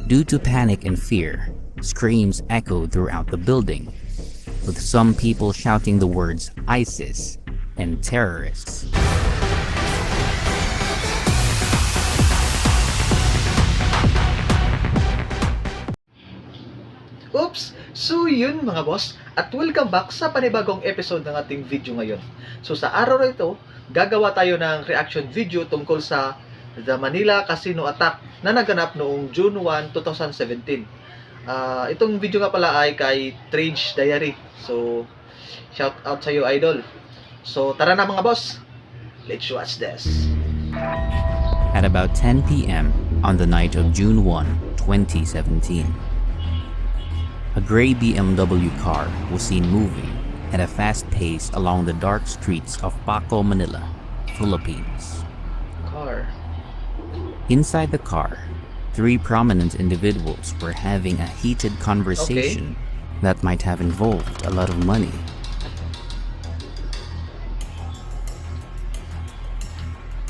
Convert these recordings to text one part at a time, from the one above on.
Due to panic and fear, screams echoed throughout the building, with some people shouting the words ISIS and terrorists. Oops! So yun mga boss, at welcome back sa panibagong episode ng ating video ngayon. So sa araw na ito, gagawa tayo ng reaction video tungkol sa The Manila Casino Attack na naganap noong June 1, 2017. Itong video nga pala ay kay Trage Diary. So, shout out sa iyo, idol. So tara na mga boss, let's watch this. At about 10 p.m. on the night of June 1, 2017, a gray BMW car was seen moving at a fast pace along the dark streets of Paco, Manila, Philippines. Car. Inside the car, three prominent individuals were having a heated conversation that might have involved a lot of money.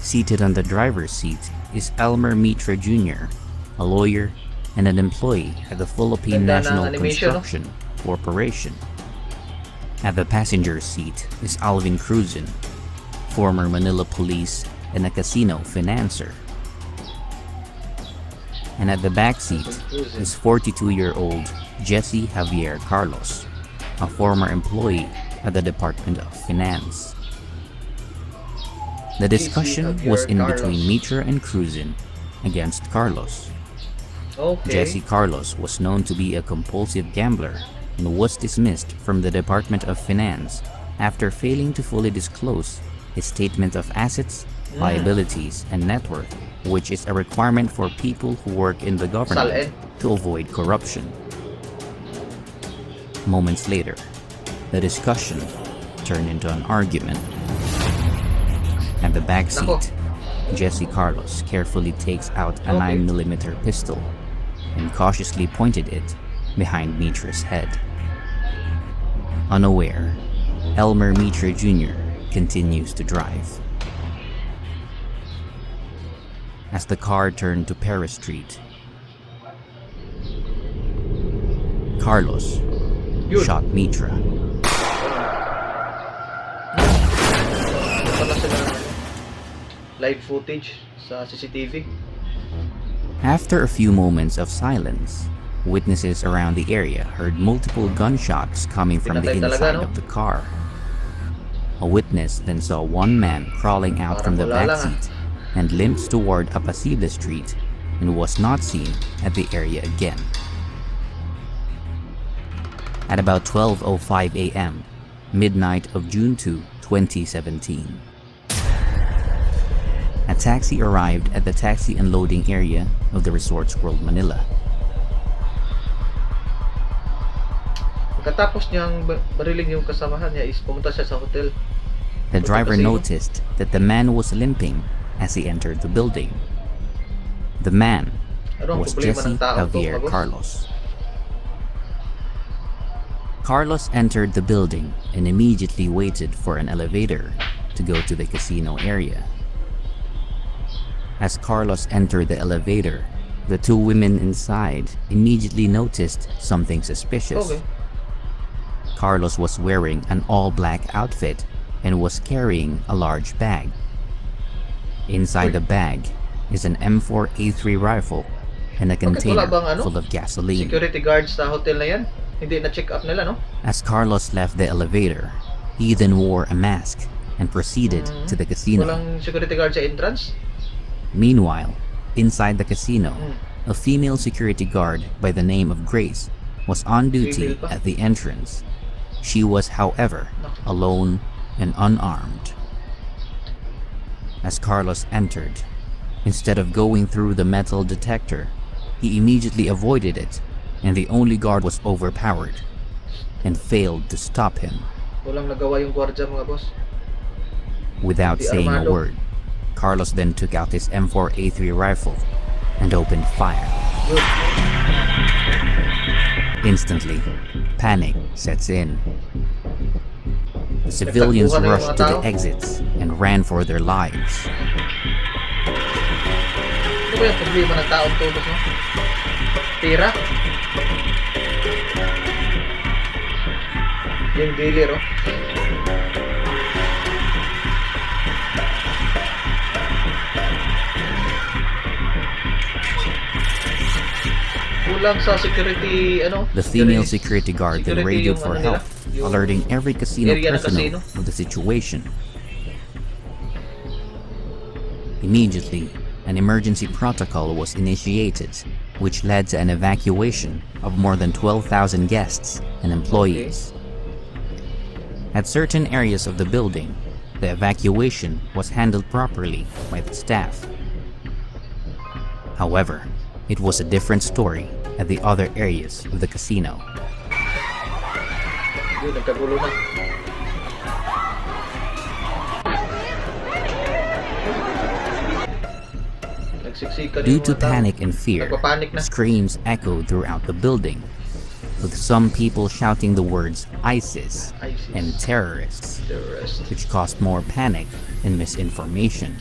Seated on the driver's seat is Elmer Mitra Jr., a lawyer and an employee at the Philippine National Construction Corporation. At the passenger seat is Alvin Cruzin, former Manila police and a casino financer. And at the back seat is 42-year-old Jesse Javier Carlos, a former employee at the Department of Finance. The discussion was in between Mitra and Cruzin against Carlos. Jesse Carlos was known to be a compulsive gambler and was dismissed from the Department of Finance after failing to fully disclose his statement of assets, liabilities, and net worth, which is a requirement for people who work in the government to avoid corruption. Moments later, the discussion turned into an argument. At the back seat, Jesse Carlos carefully takes out a 9mm pistol and cautiously pointed it behind Mitra's head. Unaware, Elmer Mitra Jr. continues to drive. As the car turned to Paris Street, Carlos shot Mitra. Live footage sa CCTV. After a few moments of silence, witnesses around the area heard multiple gunshots coming from the inside of the car. A witness then saw one man crawling out from the back seat and limped toward Apasible Street and was not seen at the area again. At about 12:05 a.m., midnight of June 2, 2017, a taxi arrived at the taxi unloading area of the Resorts World Manila. Pagkatapos niyang bariling yung kasamahan niya is pumunta siya sa hotel. The driver noticed that the man was limping as he entered the building. The man was Jesse Javier Carlos. Carlos entered the building and immediately waited for an elevator to go to the casino area. As Carlos entered the elevator, the two women inside immediately noticed something suspicious. Carlos was wearing an all-black outfit and was carrying a large bag. Inside the bag is an M4A3 rifle and a container full of gasoline. Security guards sa hotel na yan? Hindi na check up nila, no? As Carlos left the elevator, he then wore a mask and proceeded to the casino. Walang security guard sa entrance? Meanwhile, inside the casino, a female security guard by the name of Grace was on duty at the entrance. She was, however, alone and unarmed. As Carlos entered, instead of going through the metal detector, he immediately avoided it, and the only guard was overpowered and failed to stop him. Walang nagawa yung gwardiya, mga boss. Without saying a word, Carlos then took out his M4A3 rifle and opened fire. Instantly, panic sets in. The civilians rushed to the exits and ran for their lives. Ano ba yung problema ng taong tulog, no? Pira. Yung dealer, oh. Kulang sa security, ano? The female security guard then radioed for help, alerting every casino personnel of the situation. Immediately, an emergency protocol was initiated, which led to an evacuation of more than 12,000 guests and employees. At certain areas of the building, the evacuation was handled properly by the staff. However, it was a different story at the other areas of the casino. Yun, nagkagulo na. Due to panic and fear, screams echoed throughout the building, with some people shouting the words ISIS and terrorists, which caused more panic and misinformation.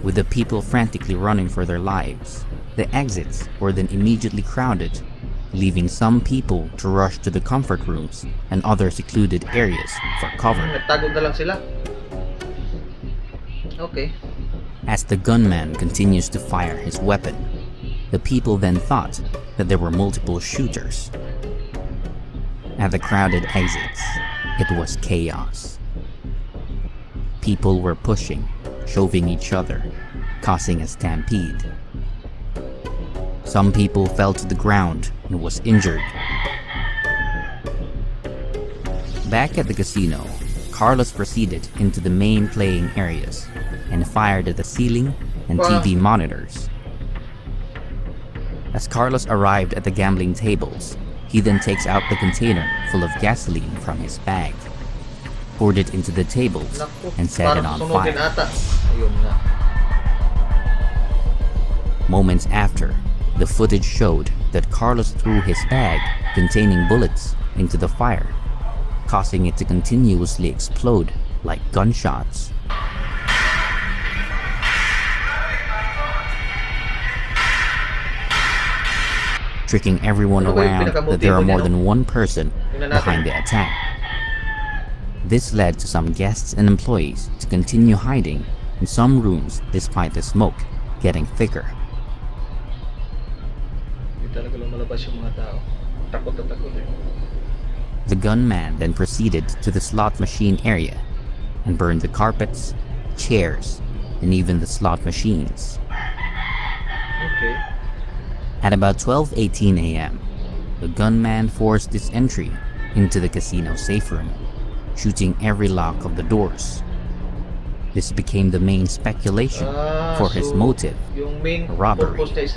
With the people frantically running for their lives, the exits were then immediately crowded, leaving some people to rush to the comfort rooms and other secluded areas for cover. Nagtago na lang sila. Okay. As the gunman continues to fire his weapon, the people then thought that there were multiple shooters. At the crowded exits, it was chaos. People were pushing, shoving each other, causing a stampede. Some people fell to the ground and was injured. Back at the casino, Carlos proceeded into the main playing areas and fired at the ceiling and TV monitors. As Carlos arrived at the gambling tables, he then takes out the container full of gasoline from his bag, poured it into the tables, and set it on fire. Moments after, the footage showed that Carlos threw his bag containing bullets into the fire, causing it to continuously explode like gunshots. Tricking everyone around that there are more than one person behind the attack. This led to some guests and employees to continue hiding in some rooms despite the smoke getting thicker. The gunman then proceeded to the slot machine area and burned the carpets, chairs, and even the slot machines. Okay. At about 12:18 a.m., the gunman forced his entry into the casino safe room, shooting every lock of the doors. This became the main speculation for his motive, robbery. Okay.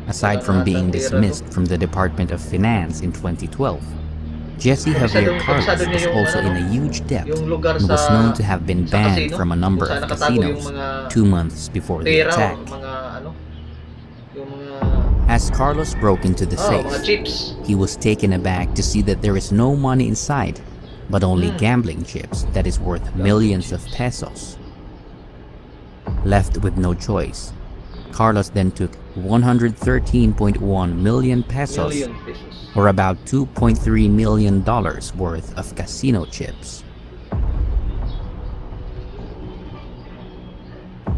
Aside from being dismissed from the Department of Finance in 2012, Jesse Javier Carlos was also in a huge debt and was known to have been banned from a number of casinos 2 months before the attack. As Carlos broke into the safe, he was taken aback to see that there is no money inside, but only gambling chips that is worth millions of pesos. Left with no choice, Carlos then took 113.1 million pesos, or about $2.3 million worth of casino chips.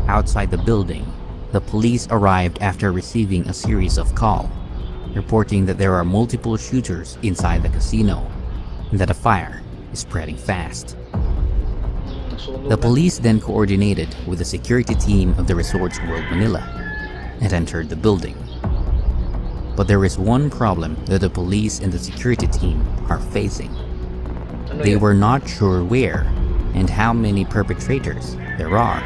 Outside the building, the police arrived after receiving a series of calls, reporting that there are multiple shooters inside the casino and that a fire is spreading fast. The police then coordinated with the security team of the Resorts World Manila and entered the building. But there is one problem that the police and the security team are facing. They were not sure where and how many perpetrators there are.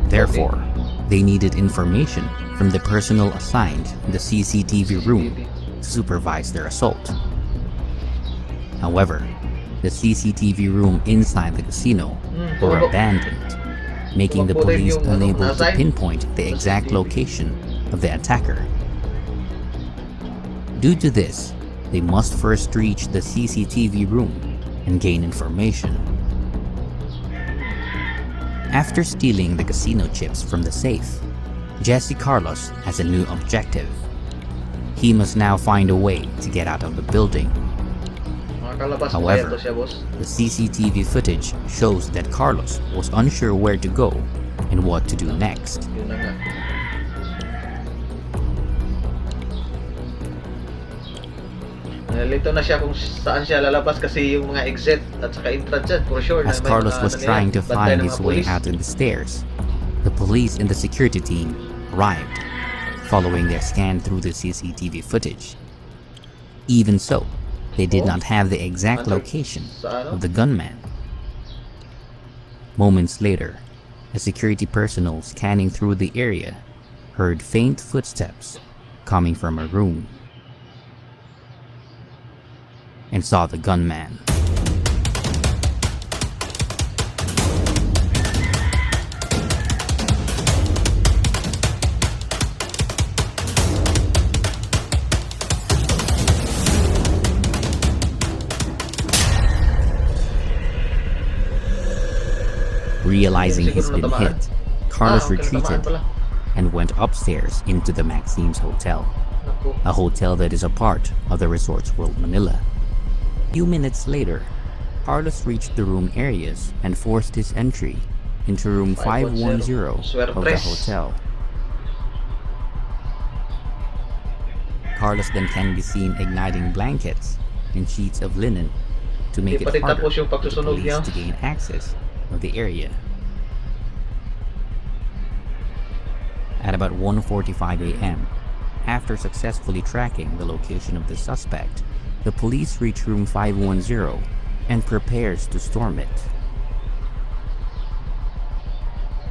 Therefore, they needed information from the personnel assigned in the CCTV room to supervise their assault. However, the CCTV room inside the casino were abandoned, making the police unable to pinpoint the exact location of the attacker. Due to this, they must first reach the CCTV room and gain information. After stealing the casino chips from the safe, Jesse Carlos has a new objective. He must now find a way to get out of the building. Makakalabas mo However, kaya to siya, boss? the CCTV footage shows that Carlos was unsure where to go and what to do next. Yun na nga. Nalito na siya kung saan siya lalabas kasi yung mga exit at saka entrance dyan, for sure. As na may Carlos mga, was ano trying yan, to bantay find ng his mga way pulis. out of the stairs, the police and the security team arrived, following their scan through the CCTV footage. Even so, they did not have the exact location of the gunman. Moments later, a security personnel scanning through the area heard faint footsteps coming from a room and saw the gunman. Realizing he's been hit, Carlos retreated and went upstairs into the Maxime's hotel, a hotel that is a part of the Resorts World Manila. A few minutes later, Carlos reached the room areas and forced his entry into room 510 of the hotel. Carlos then can be seen igniting blankets and sheets of linen to make it harder for the police to gain access of the area. At about 1:45 a.m., after successfully tracking the location of the suspect, the police reach room 510 and prepares to storm it.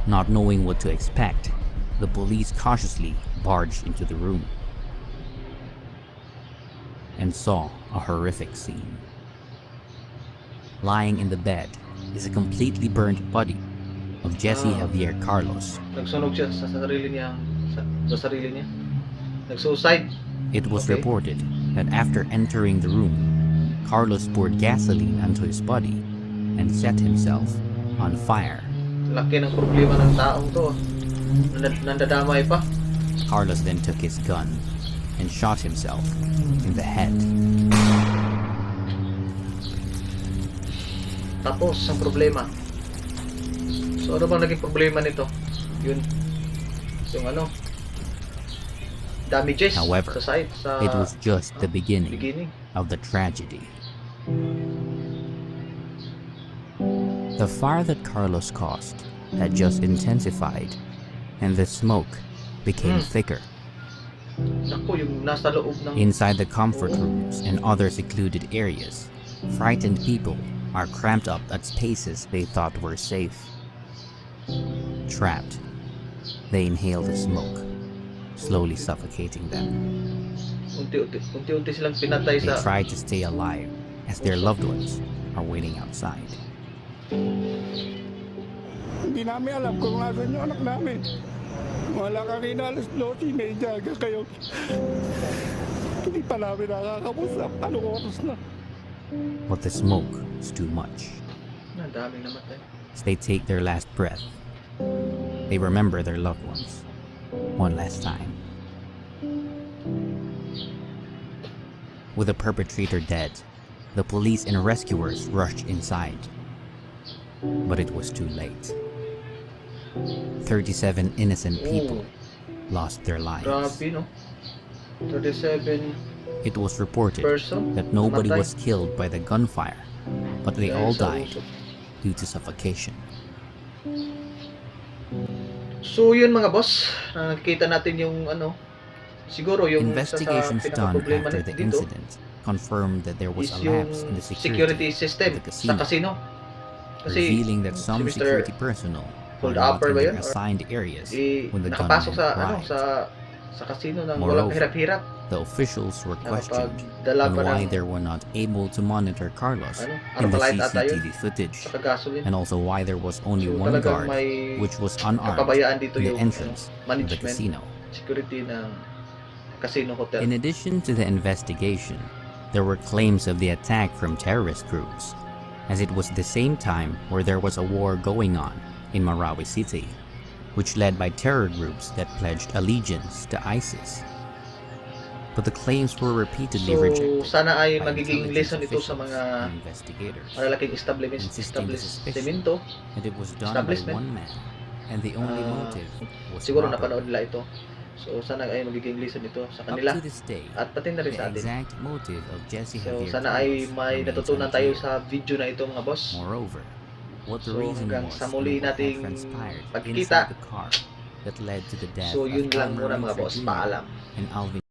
Not knowing what to expect, the police cautiously barged into the room and saw a horrific scene. Lying in the bed is a completely burnt body of Jesse Javier Carlos. Nagsunog siya sa sarili niya. Sa sarili niya. Nag-suicide. It was reported that after entering the room, Carlos poured gasoline onto his body and set himself on fire. Laki ng problema ng taong to. Nandadamay pa. Carlos then took his gun and shot himself in the head. Tapos ang problema. So ano bang naging problema nito? Yun. Yung ano? Damages However, sa side. it was just the beginning of the tragedy. The fire that Carlos caused had just intensified, and the smoke became thicker. Naku, yung nasa loob ng... Inside the comfort rooms and other secluded areas, frightened people are cramped up at spaces they thought were safe. Trapped, they inhale the smoke, slowly suffocating them. Unti-unti silang pinatay They sa... try to stay alive as their loved ones are waiting outside. Hindi namin alam kung nasan yung anak namin. Wala kanina alas 12, may jaga kayo. Hindi pa namin nakakamusap. Anong oras na? But the smoke is too much. Ang daming namatay. As they take their last breath, they remember their loved ones one last time. With the perpetrator dead, the police and rescuers rushed inside. But it was too late. 37 innocent people lost their lives. Grabe, no? 37 It was reported person that nobody namatay. was killed by the gunfire, but they Dahil all sa died usok. due to suffocation. So yun mga boss, nakikita natin yung ano, siguro yung Investigations done pinaka-problema after the dito incident confirmed that there was is a yung lapse in the security security system of the sa casino. Kasi revealing that some si Mr. security personnel were Hold not upper in ba their yun? Or assigned areas when the nakapasok gunman sa ano arrived. sa casino nang Moreover, walang hirap-hirap. The officials were questioned Nakapagdala on pa why ng they were not able to monitor Carlos ano, in the Armalite ata yun, CCTV footage, saka gasoline. and also why there was only So one talagang guard may which was unarmed kapabayaan dito in the yung entrance of the management, casino. security ng casino hotel. In addition to the investigation, there were claims of the attack from terrorist groups, as it was the same time where there was a war going on in Marawi City, which led by terror groups that pledged allegiance to ISIS. But the claims were repeatedly So, rejected sana ay by magiging intelligence lesson ito sa officials mga and investigators, malalaking insisting the suspicion establishmento. that it was done by Establishment. one man, and the only motive was Siguro robbery. napanood nila ito. So, sana ay magiging lesson ito sa Up kanila to this day, at pati na rin the sa atin. exact motive of Jesse So, Javier sana ay Carlos may remains natutunan tayo unclear. sa video na ito mga boss. Moreover, what the So, reason hanggang was sa and muli what had nating transpired pagkikita. inside the car that led to the death So, yun of lang muna Almarin mga boss. Jr. Paalam. and Alvin